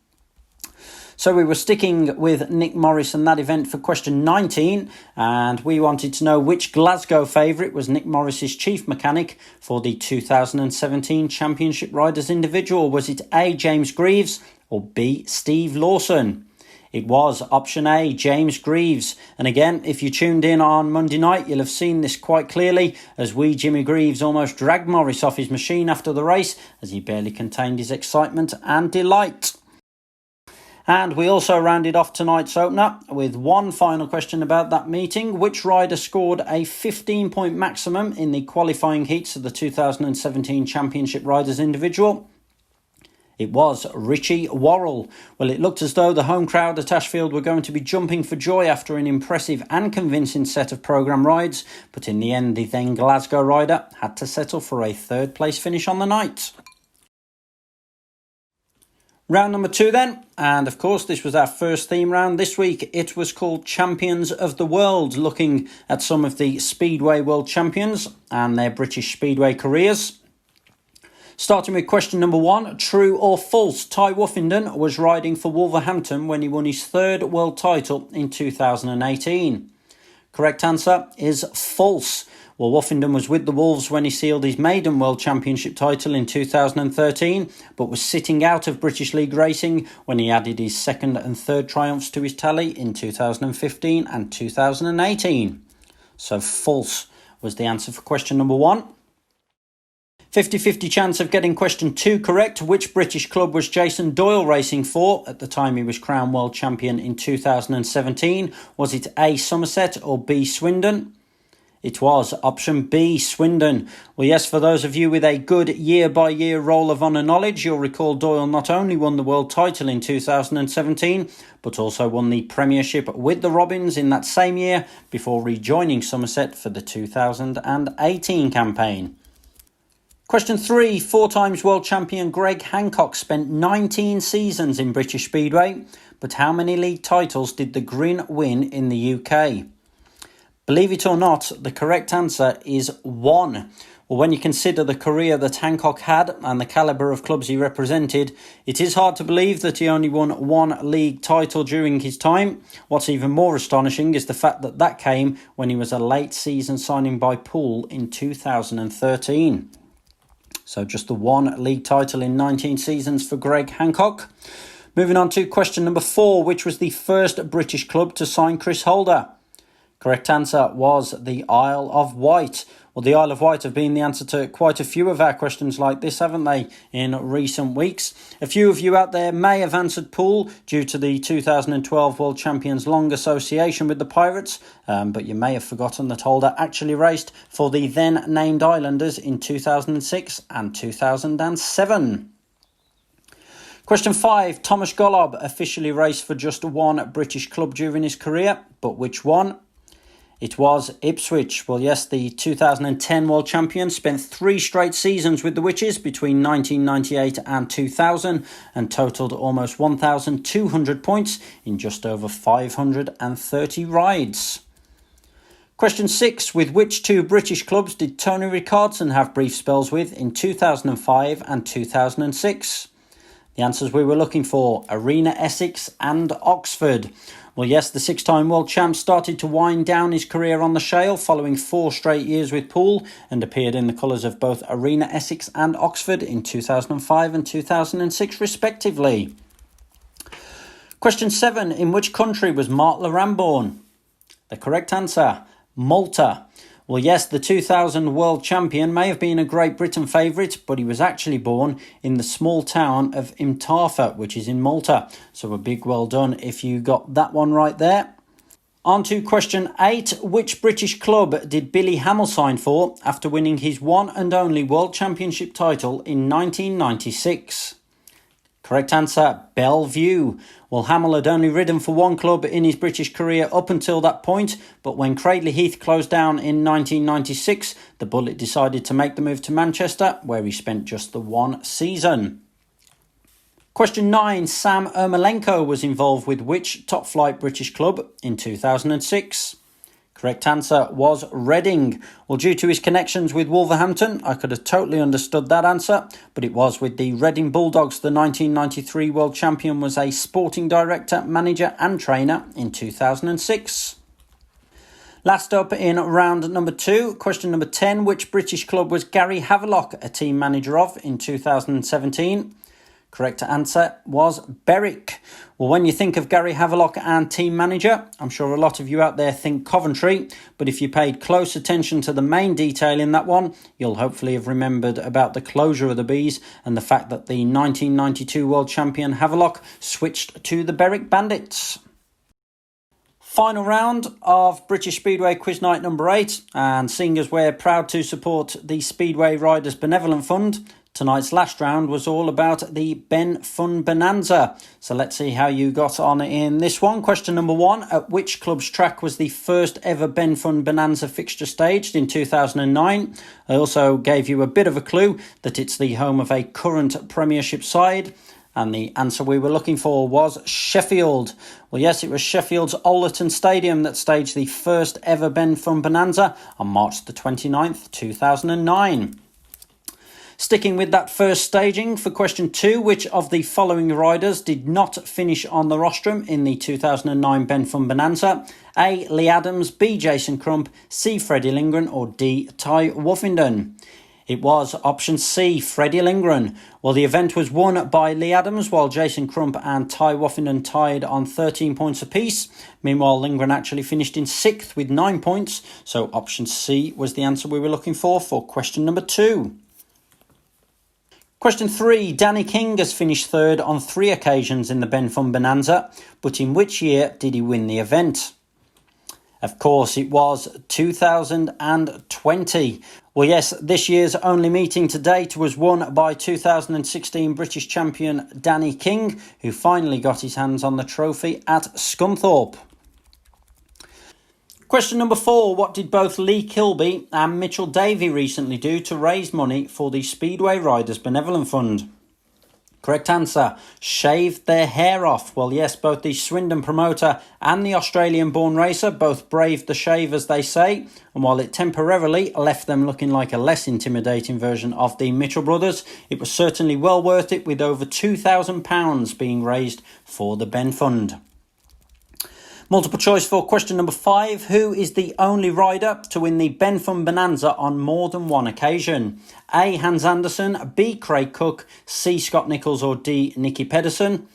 So we were sticking with Nick Morris and that event for question 19, and we wanted to know which Glasgow favourite was Nick Morris's chief mechanic for the 2017 Championship Riders Individual. Was it A. James Greaves or B. Steve Lawson? It was option A, James Greaves. And again, if you tuned in on Monday night, you'll have seen this quite clearly as Jimmy Greaves almost dragged Morris off his machine after the race as he barely contained his excitement and delight. And we also rounded off tonight's opener with one final question about that meeting. Which rider scored a 15-point maximum in the qualifying heats of the 2017 Championship Riders Individual? It was Richie Worrell. Well, it looked as though the home crowd at Ashfield were going to be jumping for joy after an impressive and convincing set of programme rides, but in the end the then Glasgow rider had to settle for a 3rd place finish on the night. Round number 2 then, and of course this was our first theme round this week. It was called Champions of the World, looking at some of the Speedway World Champions and their British Speedway careers. Starting with question number 1, true or false, Ty Woffington was riding for Wolverhampton when he won his 3rd world title in 2018. Correct answer is false. Well, Woffington was with the Wolves when he sealed his maiden World Championship title in 2013, but was sitting out of British League racing when he added his 2nd and 3rd triumphs to his tally in 2015 and 2018. So false was the answer for question number 1. 50-50 chance of getting question 2 correct. Which British club was Jason Doyle racing for at the time he was crowned world champion in 2017? Was it A, Somerset, or B, Swindon? It was option B, Swindon. Well, yes, for those of you with a good year-by-year Roll of Honour knowledge, you'll recall Doyle not only won the world title in 2017, but also won the Premiership with the Robins in that same year before rejoining Somerset for the 2018 campaign. Question 3. 4 times world champion Greg Hancock spent 19 seasons in British Speedway, but how many league titles did the Grin win in the UK? Believe it or not, the correct answer is 1. Well, when you consider the career that Hancock had and the calibre of clubs he represented, it is hard to believe that he only won 1 league title during his time. What's even more astonishing is the fact that that came when he was a late season signing by Poole in 2013. So just the 1 league title in 19 seasons for Greg Hancock. Moving on to question number 4, which was the first British club to sign Chris Holder? Correct answer was the Isle of Wight. Well, the Isle of Wight have been the answer to quite a few of our questions like this, haven't they, in recent weeks? A few of you out there may have answered Poole due to the 2012 World Champions' long association with the Pirates, but you may have forgotten that Holder actually raced for the then named Islanders in 2006 and 2007. Question 5. Thomas Golob officially raced for just one British club during his career, but which one? It was Ipswich. Well, yes, the 2010 world champion spent 3 straight seasons with the Witches between 1998 and 2000 and totalled almost 1,200 points in just over 530 rides. Question 6. With which 2 British clubs did Tony Ricardson have brief spells with in 2005 and 2006? The answers we were looking for: Arena Essex and Oxford. Well, yes, the 6-time world champ started to wind down his career on the shale following 4 straight years with Poole and appeared in the colours of both Arena Essex and Oxford in 2005 and 2006 respectively. Question 7. In which country was Mark Laran born? The correct answer: Malta. Well, yes, the 2000 world champion may have been a Great Britain favourite, but he was actually born in the small town of Imtarfa, which is in Malta. So a big well done if you got that one right there. On to question 8. Which British club did Billy Hamill sign for after winning his one and only World Championship title in 1996? Correct answer: Bellevue. Well, Hamill had only ridden for one club in his British career up until that point, but when Cradley Heath closed down in 1996, the Bullet decided to make the move to Manchester, where he spent just the 1 season. Question 9. Sam Ermolenko was involved with which top-flight British club in 2006? Correct answer was Reading. Well, due to his connections with Wolverhampton, I could have totally understood that answer, but it was with the Reading Bulldogs. The 1993 world champion was a sporting director, manager and trainer in 2006. Last up in round number 2, question number 10. Which British club was Gary Havelock a team manager of in 2017? Correct answer was Berwick. Well, when you think of Gary Havelock and team manager, I'm sure a lot of you out there think Coventry, but if you paid close attention to the main detail in that one, you'll hopefully have remembered about the closure of the Bees and the fact that the 1992 world champion Havelock switched to the Berwick Bandits. Final round of British Speedway Quiz Night number 8, and seeing as we're proud to support the Speedway Riders Benevolent Fund, tonight's last round was all about the Fund Bonanza. So let's see how you got on in this one. Question number 1. At which club's track was the first ever Fund Bonanza fixture staged in 2009? I also gave you a bit of a clue that it's the home of a current Premiership side. And the answer we were looking for was Sheffield. Well, yes, it was Sheffield's Ollerton Stadium that staged the first ever Fund Bonanza on March the 29th, 2009. Sticking with that first staging, for question 2, which of the following riders did not finish on the rostrum in the 2009 Fund Bonanza? A. Lee Adams, B. Jason Crump, C. Freddie Lindgren, or D. Ty Woffington? It was option C, Freddie Lindgren. Well, the event was won by Lee Adams, while Jason Crump and Ty Woffington tied on 13 points apiece. Meanwhile, Lindgren actually finished in 6th with 9 points, so option C was the answer we were looking for question number 2. Question 3. Danny King has finished 3rd on 3 occasions in the Fund Bonanza, but in which year did he win the event? Of course, it was 2020. Well, yes, this year's only meeting to date was won by 2016 British champion Danny King, who finally got his hands on the trophy at Scunthorpe. Question number 4. What did both Lee Kilby and Mitchell Davey recently do to raise money for the Speedway Riders Benevolent Fund? Correct answer, shaved their hair off. Well, yes, both the Swindon promoter and the Australian-born racer both braved the shave, as they say, and while it temporarily left them looking like a less intimidating version of the Mitchell brothers, it was certainly well worth it, with over £2,000 being raised for the Ben Fund. Multiple choice for question number 5. Who is the only rider to win the Fund Bonanza on more than one occasion? A. Hans Anderson, B. Craig Cook, C. Scott Nichols, or D. Nicky Pedersen?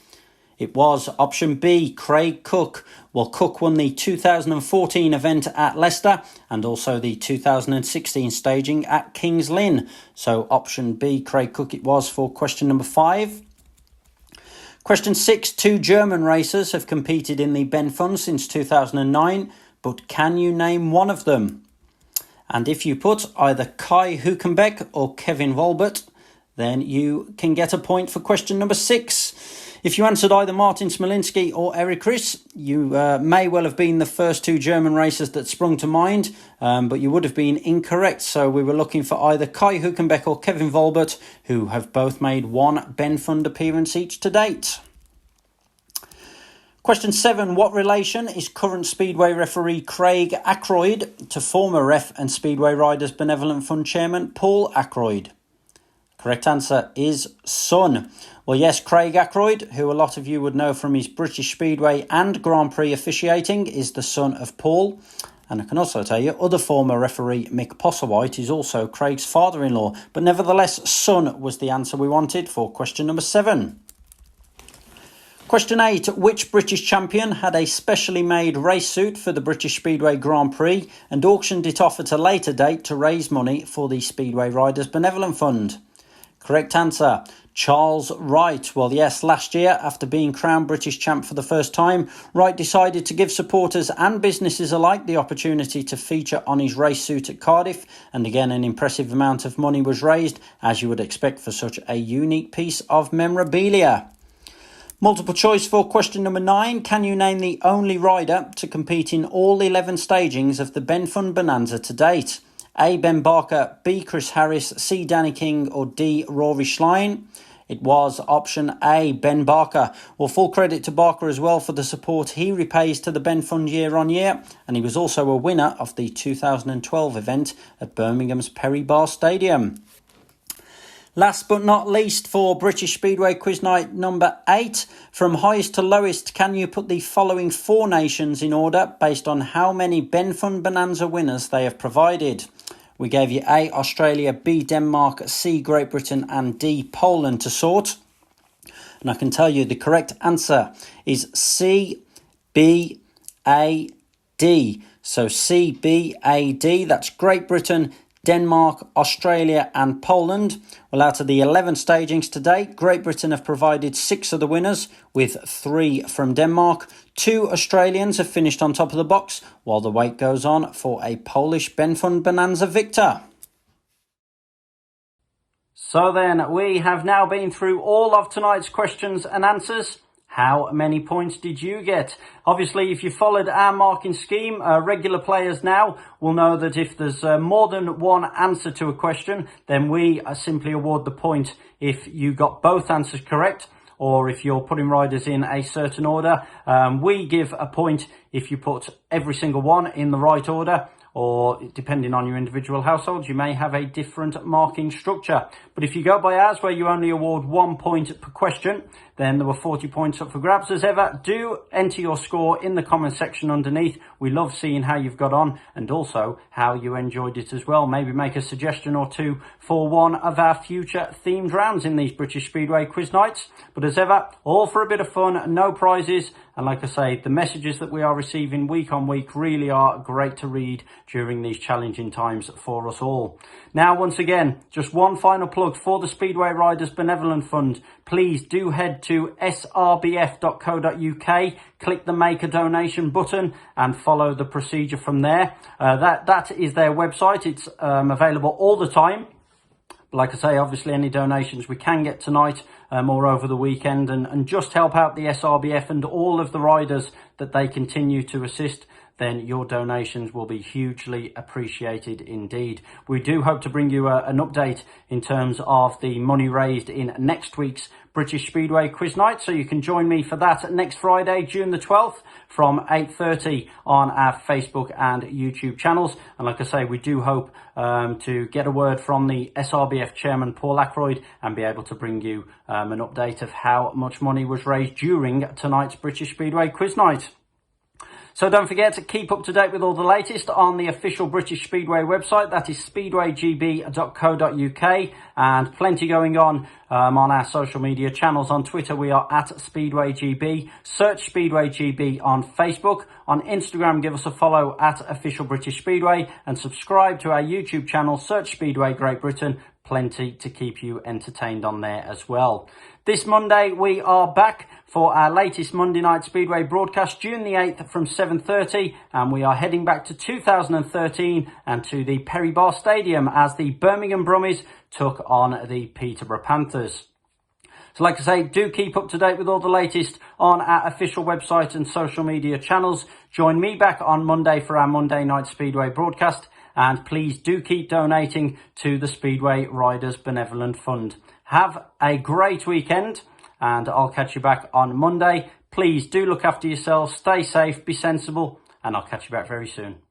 It was option B, Craig Cook. Well, Cook won the 2014 event at Leicester and also the 2016 staging at Kings Lynn. So option B, Craig Cook it was for question number 5. Question 6. 2 German racers have competed in the Ben Fund since 2009, but can you name one of them? And if you put either Kai Hülkenbeck or Kevin Volbert, then you can get a point for question number 6. If you answered either Martin Smolinski or Eric Ries, you may well have been the first 2 German racers that sprung to mind, but you would have been incorrect. So we were looking for either Kai Hülkenberg or Kevin Volbert, who have both made 1 Ben Fund appearance each to date. Question 7. What relation is current Speedway referee Craig Ackroyd to former ref and Speedway Riders Benevolent Fund chairman Paul Ackroyd? Correct answer is son. Well, yes, Craig Ackroyd, who a lot of you would know from his British Speedway and Grand Prix officiating, is the son of Paul. And I can also tell you, other former referee Mick Postlethwaite is also Craig's father-in-law. But nevertheless, son was the answer we wanted for question number 7. Question 8. Which British champion had a specially made race suit for the British Speedway Grand Prix and auctioned it off at a later date to raise money for the Speedway Riders Benevolent Fund? Correct answer, Charles Wright. Well, yes, last year, after being crowned British champ for the first time, Wright decided to give supporters and businesses alike the opportunity to feature on his race suit at Cardiff. And again, an impressive amount of money was raised, as you would expect for such a unique piece of memorabilia. Multiple choice for question number 9. Can you name the only rider to compete in all 11 stagings of the Ben Fund Bonanza to date? A. Ben Barker, B. Chris Harris, C. Danny King or D. Rory Schlein? It was option A, Ben Barker. Well, full credit to Barker as well for the support he repays to the Ben Fund year on year, and he was also a winner of the 2012 event at Birmingham's Perry Barr Stadium. Last but not least for British Speedway Quiz Night number 8. From highest to lowest, can you put the following 4 nations in order based on how many Ben Fund Bonanza winners they have provided? We gave you A, Australia, B, Denmark, C, Great Britain and D, Poland to sort. And I can tell you the correct answer is C, B, A, D. So C, B, A, D, that's Great Britain, Denmark, Australia and Poland. Well, out of the 11 stagings to date, Great Britain have provided 6 of the winners, with 3 from Denmark. 2 Australians have finished on top of the box, while the wait goes on for a Polish Ben Fund Bonanza victor. So then, we have now been through all of tonight's questions and answers. How many points did you get? Obviously, if you followed our marking scheme, regular players now will know that if there's more than one answer to a question, then we simply award the point if you got both answers correct, or if you're putting riders in a certain order. We give a point if you put every single one in the right order, or depending on your individual households, you may have a different marking structure. But if you go by ours, where you only award 1 point per question, then there were 40 points up for grabs. As ever, do enter your score in the comment section underneath. We love seeing how you've got on and also how you enjoyed it as well. Maybe make a suggestion or two for one of our future themed rounds in these British Speedway quiz nights. But as ever, all for a bit of fun, no prizes. And like I say, the messages that we are receiving week on week really are great to read during these challenging times for us all. Now, once again, just one final plug for the Speedway Riders Benevolent Fund. Please do head to srbf.co.uk, click the Make a Donation button and follow the procedure from there. That is their website. It's available all the time. Like I say, obviously any donations we can get tonight or over the weekend and just help out the SRBF and all of the riders that they continue to assist, then your donations will be hugely appreciated indeed. We do hope to bring you an update in terms of the money raised in next week's British Speedway Quiz Night, so you can join me for that next Friday, June the 12th from 8:30 on our Facebook and YouTube channels. And like I say, we do hope to get a word from the SRBF chairman Paul Ackroyd and be able to bring you an update of how much money was raised during tonight's British Speedway Quiz Night. So don't forget to keep up to date with all the latest on the official British Speedway website. That is speedwaygb.co.uk, and plenty going on our social media channels. On Twitter, we are at SpeedwayGB. Search SpeedwayGB on Facebook. On Instagram, give us a follow at Official British Speedway, and subscribe to our YouTube channel. Search Speedway Great Britain. plenty to keep you entertained on there as well. This Monday we are back for our latest Monday Night Speedway broadcast, June the 8th from 7:30, and we are heading back to 2013 and to the Perry Barr Stadium as the Birmingham Brummies took on the Peterborough Panthers. So like I say, do keep up to date with all the latest on our official website and social media channels. Join me back on Monday for our Monday Night Speedway broadcast, and please do keep donating to the Speedway Riders Benevolent Fund. Have a great weekend, and I'll catch you back on Monday. Please do look after yourselves, stay safe, be sensible, and I'll catch you back very soon.